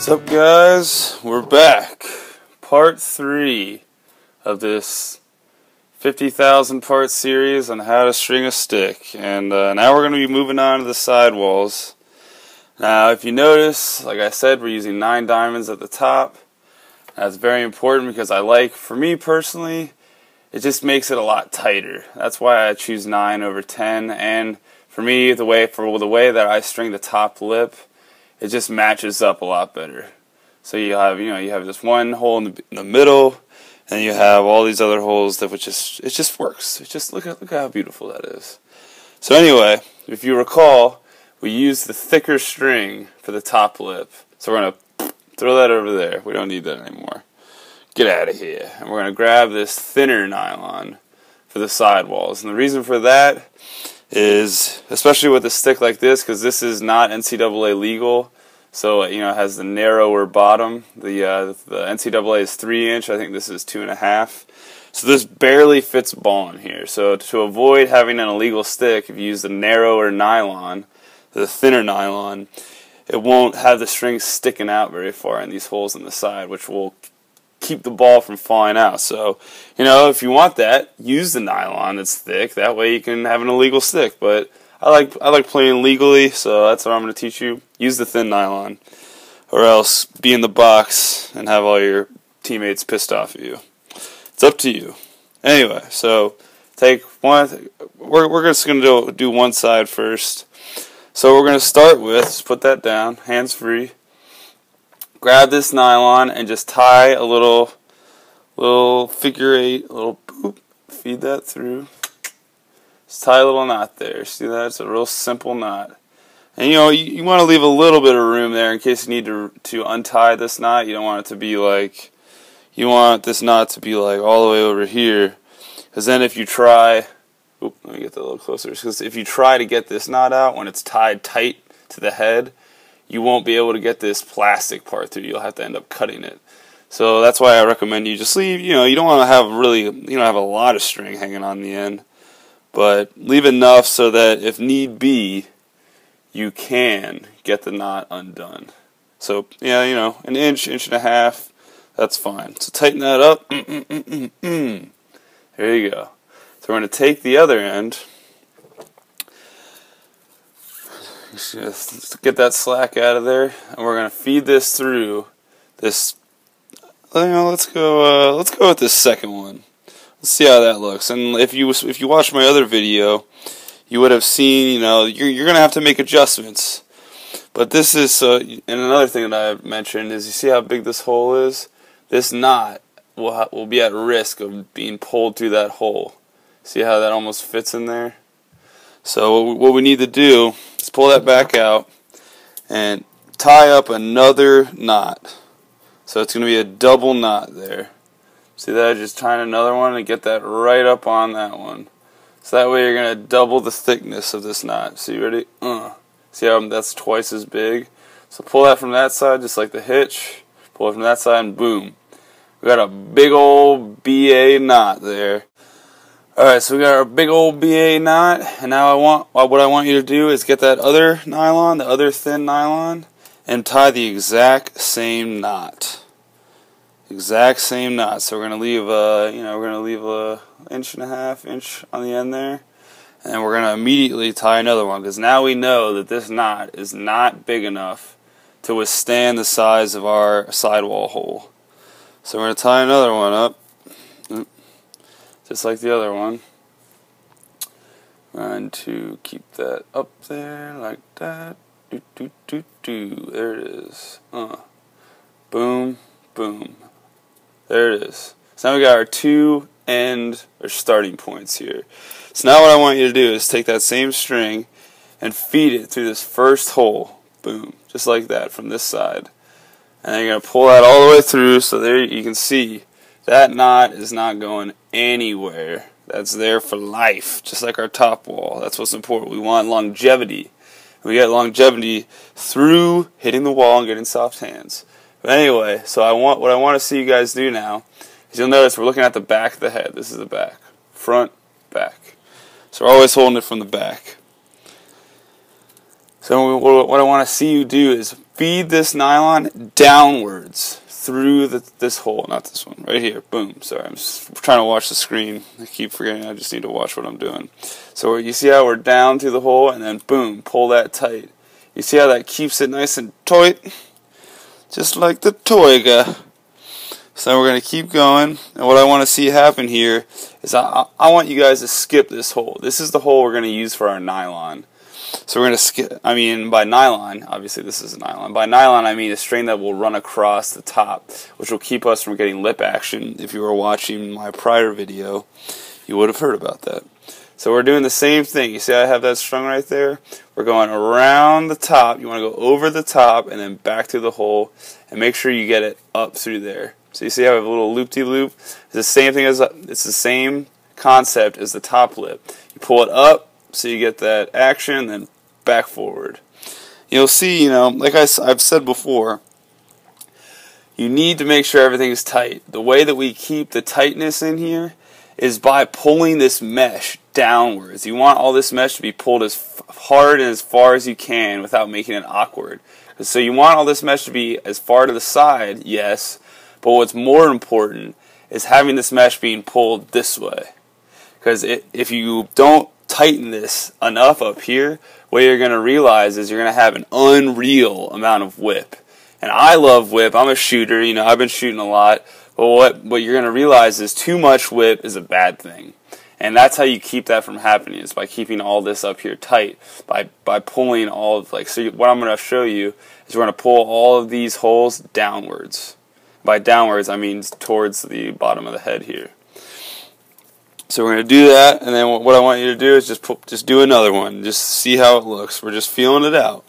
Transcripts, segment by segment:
What's up, guys? We're back. Part 3 of this 50,000 part series on how to string a stick. And now we're going to be moving on to the sidewalls. Now, if you notice, like I said, we're using 9 diamonds at the top. That's very important because for me personally, it just makes it a lot tighter. That's why I choose 9 over 10. And for me, the way that I string the top lip, it just matches up a lot better. So you have just one hole in the middle, and you have all these other holes it just works. It just look at how beautiful that is. So anyway, if you recall, we used the thicker string for the top lip. So we're gonna throw that over there. We don't need that anymore. Get out of here. And we're gonna grab this thinner nylon for the sidewalls. And the reason for that is, especially with a stick like this, because this is not NCAA legal, so it has the narrower bottom. The NCAA is 3-inch. I think this is 2.5. So this barely fits ball in here. So to avoid having an illegal stick, if you use the narrower nylon, the thinner nylon, it won't have the string sticking out very far in these holes in the side, which will keep the ball from falling out. So, if you want that, use the nylon that's thick. That way you can have an illegal stick. But I like playing legally, so that's what I'm going to teach you. Use the thin nylon, or else be in the box and have all your teammates pissed off at you. It's up to you. Anyway, so take one. We're just going to do one side first. So we're going to start with, just put that down, hands free. Grab this nylon and just tie a little figure 8, a little boop, feed that through. Just tie a little knot there. See that? It's a real simple knot. And you want to leave a little bit of room there in case you need to untie this knot. You don't want it to be like, you want this knot to be like all the way over here. Because then if you try, let me get that a little closer. Because if you try to get this knot out when it's tied tight to the head, you won't be able to get this plastic part through. You'll have to end up cutting it. So that's why I recommend you just leave, you don't want to have have a lot of string hanging on the end, but leave enough so that if need be, you can get the knot undone. So, an inch, inch and a half, that's fine. So tighten that up. There you go. So we're going to take the other end. Just get that slack out of there, and we're gonna feed this through this. Let's go with this second one. Let's see how that looks. And if you watched my other video, you would have seen you're gonna have to make adjustments. But this is and another thing that I mentioned is, you see how big this hole is. This knot will be at risk of being pulled through that hole. See how that almost fits in there? So what we need to do is pull that back out and tie up another knot. So it's going to be a double knot there. See that? Just tying another one and get that right up on that one. So that way you're going to double the thickness of this knot. So you ready? See how that's twice as big? So pull that from that side just like the hitch. Pull it from that side and boom. We got a big old BA knot there. Alright, so we got our big old BA knot, and now what I want you to do is get that other nylon, the other thin nylon, and tie the exact same knot. Exact same knot. So we're gonna leave a inch and a half inch on the end there, and we're gonna immediately tie another one, because now we know that this knot is not big enough to withstand the size of our sidewall hole. So we're gonna tie another one up. Just like the other one. And to keep that up there like that. There it is. Boom, boom. There it is. So now we got our two starting points here. So now what I want you to do is take that same string and feed it through this first hole. Boom. Just like that from this side. And then you're going to pull that all the way through, so there you can see that knot is not going anywhere. That's there for life, just like our top wall. That's what's important. We want longevity. We get longevity through hitting the wall and getting soft hands. But anyway, so what I want to see you guys do now is, you'll notice we're looking at the back of the head. This is the back. Front, back. So we're always holding it from the back. So what I want to see you do is feed this nylon downwards through this hole, not this one, right here. Boom. Sorry, I'm just trying to watch the screen. I keep forgetting I just need to watch what I'm doing. So you see how we're down through the hole, and then boom, pull that tight. You see how that keeps it nice and tight? Just like the toiga. So we're going to keep going, and what I want to see happen here is I want you guys to skip this hole. This is the hole we're going to use for our nylon. So we're going to skip, by nylon, obviously this is a nylon. By nylon, I mean a string that will run across the top, which will keep us from getting lip action. If you were watching my prior video, you would have heard about that. So we're doing the same thing. You see I have that strung right there? We're going around the top. You want to go over the top and then back through the hole, and make sure you get it up through there. So you see how I have a little loop-de-loop? It's the same thing it's the same concept as the top lip. You pull it up, so you get that action, then back forward. You'll see, like I've said before, you need to make sure everything's tight. The way that we keep the tightness in here is by pulling this mesh downwards. You want all this mesh to be pulled as hard and as far as you can without making it awkward. So you want all this mesh to be as far to the side, yes, but what's more important is having this mesh being pulled this way. Because if you don't tighten this enough up here, what you're going to realize is you're going to have an unreal amount of whip. And I love whip. I'm a shooter. I've been shooting a lot. But what you're going to realize is too much whip is a bad thing. And that's how you keep that from happening, is by keeping all this up here tight, by pulling all of, so what I'm going to show you is we're going to pull all of these holes downwards. By downwards, I mean towards the bottom of the head here. So we're going to do that, and then what I want you to do is just do another one. Just see how it looks. We're just feeling it out.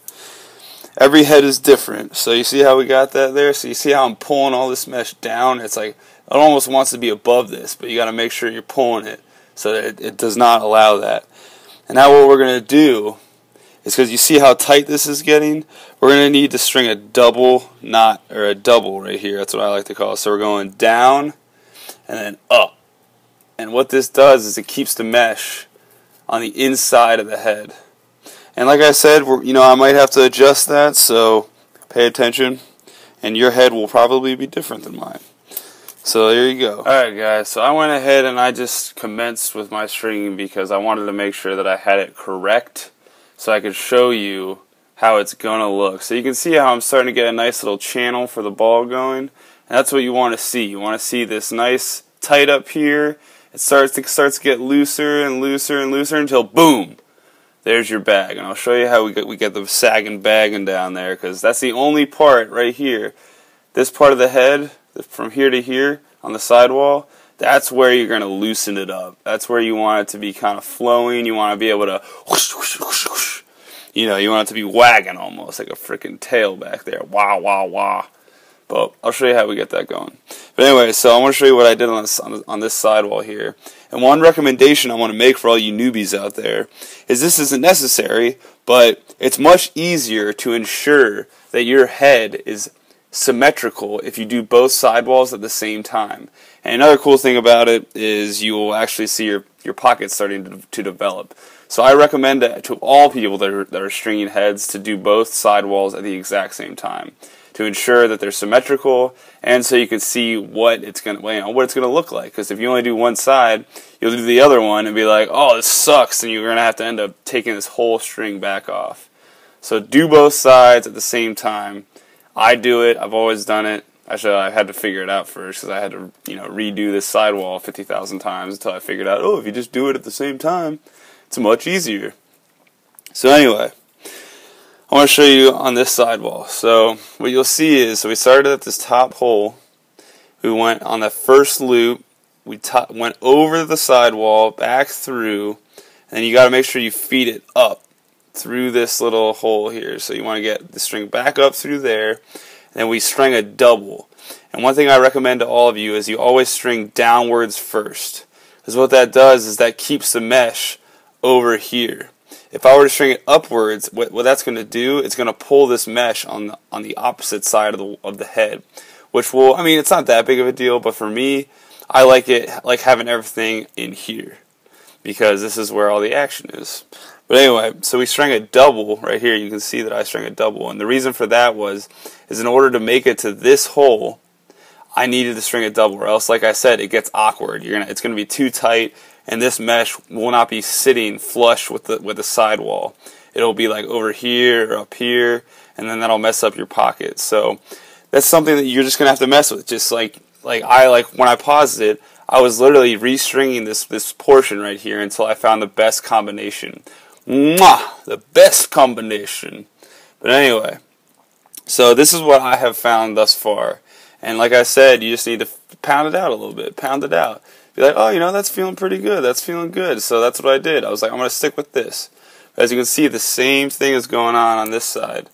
Every head is different. So you see how we got that there? So you see how I'm pulling all this mesh down? It's like it almost wants to be above this, but you got to make sure you're pulling it so that it does not allow that. And now what we're going to do is, because you see how tight this is getting, we're going to need to string a double knot, or a double right here. That's what I like to call it. So we're going down and then up. And what this does is it keeps the mesh on the inside of the head. And like I said, I might have to adjust that, so pay attention. And your head will probably be different than mine. So there you go. Alright guys, so I went ahead and I just commenced with my stringing because I wanted to make sure that I had it correct so I could show you how it's going to look. So you can see how I'm starting to get a nice little channel for the ball going. And that's what you want to see. You want to see this nice tight up here. It starts to get looser and looser and looser until boom, there's your bag. And I'll show you how we get the sagging bagging down there, because that's the only part right here. This part of the head, from here to here on the sidewall, that's where you're going to loosen it up. That's where you want it to be kind of flowing. You want to be able to whoosh, whoosh, whoosh, whoosh. You want it to be wagging almost like a freaking tail back there. Wah, wah, wah. But I'll show you how we get that going. But anyway, so I want to show you what I did on this sidewall here. And one recommendation I want to make for all you newbies out there is this isn't necessary, but it's much easier to ensure that your head is symmetrical if you do both sidewalls at the same time. And another cool thing about it is you will actually see your pockets starting to develop. So I recommend to all people that are stringing heads to do both sidewalls at the exact same time, to ensure that they're symmetrical, and so you can see what it's going to look like. Because if you only do one side, you'll do the other one and be like, oh, this sucks, and you're going to have to end up taking this whole string back off. So do both sides at the same time. I do it. I've always done it. Actually, I had to figure it out first because I had to, redo this sidewall 50,000 times until I figured out, oh, if you just do it at the same time, it's much easier. So anyway, I want to show you on this sidewall. So what you'll see is, so we started at this top hole. We went on the first loop. We went over the sidewall, back through, and then you got to make sure you feed it up through this little hole here. So you want to get the string back up through there, and then we string a double. And one thing I recommend to all of you is you always string downwards first, because what that does is that keeps the mesh over here. If I were to string it upwards, what that's going to do, it's going to pull this mesh on the opposite side of the head, which will, it's not that big of a deal, but for me, I like having everything in here, because this is where all the action is. But anyway, so we string a double right here. You can see that I string a double, and the reason for that is in order to make it to this hole, I needed to string a double, or else, like I said, it gets awkward. It's gonna be too tight, and this mesh will not be sitting flush with the sidewall. It'll be like over here or up here, and then that'll mess up your pocket. So that's something that you're just gonna have to mess with. Just like when I paused it, I was literally restringing this portion right here until I found the best combination. Mwah! The best combination. But anyway, so this is what I have found thus far. And like I said, you just need to pound it out a little bit. Pound it out. Be like, oh, that's feeling pretty good. That's feeling good. So that's what I did. I was like, I'm going to stick with this. As you can see, the same thing is going on this side.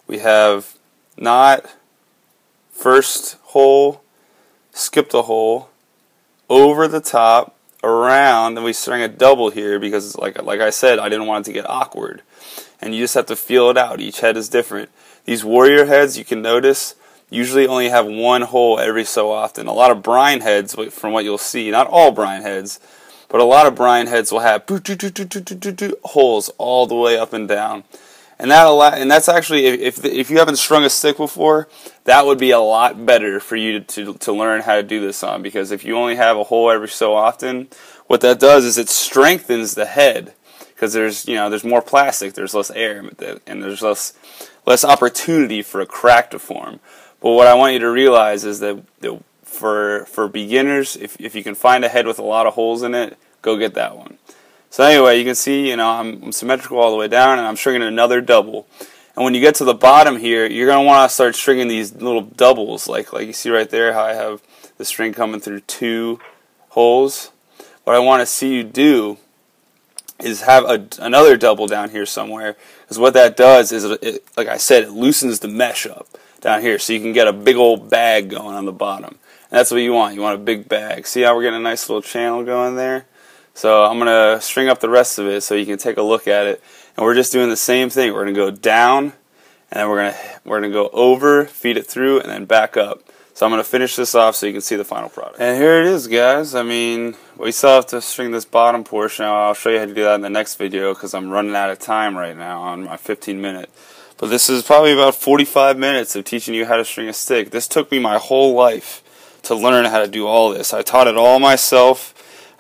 We have not first hole, skip the hole, over the top, around, and we string a double here because, like I said, I didn't want it to get awkward. And you just have to feel it out. Each head is different. These warrior heads, you can notice, usually only have one hole every so often. A lot of brine heads, from what you'll see, not all brine heads, but a lot of brine heads will have holes all the way up and down. And that's actually, if you haven't strung a stick before, that would be a lot better for you to learn how to do this on, because if you only have a hole every so often, what that does is it strengthens the head, because there's more plastic, there's less air, and there's less opportunity for a crack to form. But what I want you to realize is that for beginners, if you can find a head with a lot of holes in it, go get that one. So anyway, you can see, I'm symmetrical all the way down, and I'm stringing another double. And when you get to the bottom here, you're going to want to start stringing these little doubles, like you see right there, how I have the string coming through 2 holes. What I want to see you do is have another double down here somewhere, because what that does is, like I said, it loosens the mesh up down here, so you can get a big old bag going on the bottom. And that's what you want. You want a big bag. See how we're getting a nice little channel going there? So I'm going to string up the rest of it so you can take a look at it. And we're just doing the same thing. We're going to go down, and then we're going to go over, feed it through, and then back up. So I'm going to finish this off so you can see the final product. And here it is, guys. I mean, we still have to string this bottom portion. I'll show you how to do that in the next video because I'm running out of time right now on my 15-minute. But this is probably about 45 minutes of teaching you how to string a stick. This took me my whole life to learn how to do all this. I taught it all myself.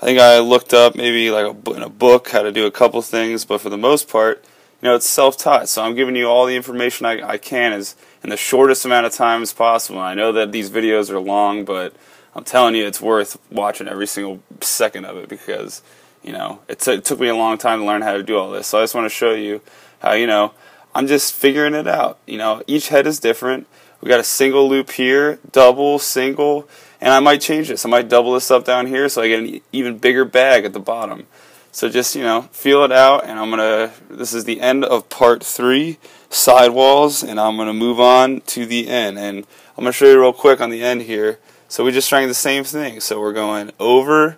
I think I looked up maybe in a book how to do a couple things, but for the most part, it's self-taught. So I'm giving you all the information I can in the shortest amount of time as possible. I know that these videos are long, but I'm telling you, it's worth watching every single second of it because, it took me a long time to learn how to do all this. So I just want to show you how, I'm just figuring it out. Each head is different. We got a single loop here, double, single, and I might change this. I might double this up down here so I get an even bigger bag at the bottom. So just, feel it out, and this is the end of part 3, sidewalls, and I'm going to move on to the end. And I'm going to show you real quick on the end here. So we just trying the same thing. So we're going over,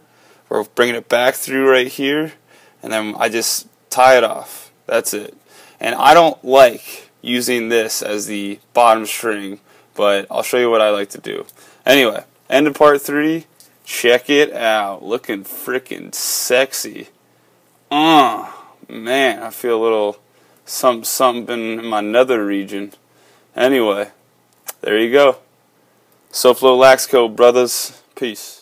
we're bringing it back through right here, and then I just tie it off. That's it. And I don't like using this as the bottom string, but I'll show you what I like to do. Anyway, end of part 3. Check it out. Looking freaking sexy. Man, I feel a little something in my nether region. Anyway, there you go. SoFloLaxco, brothers. Peace.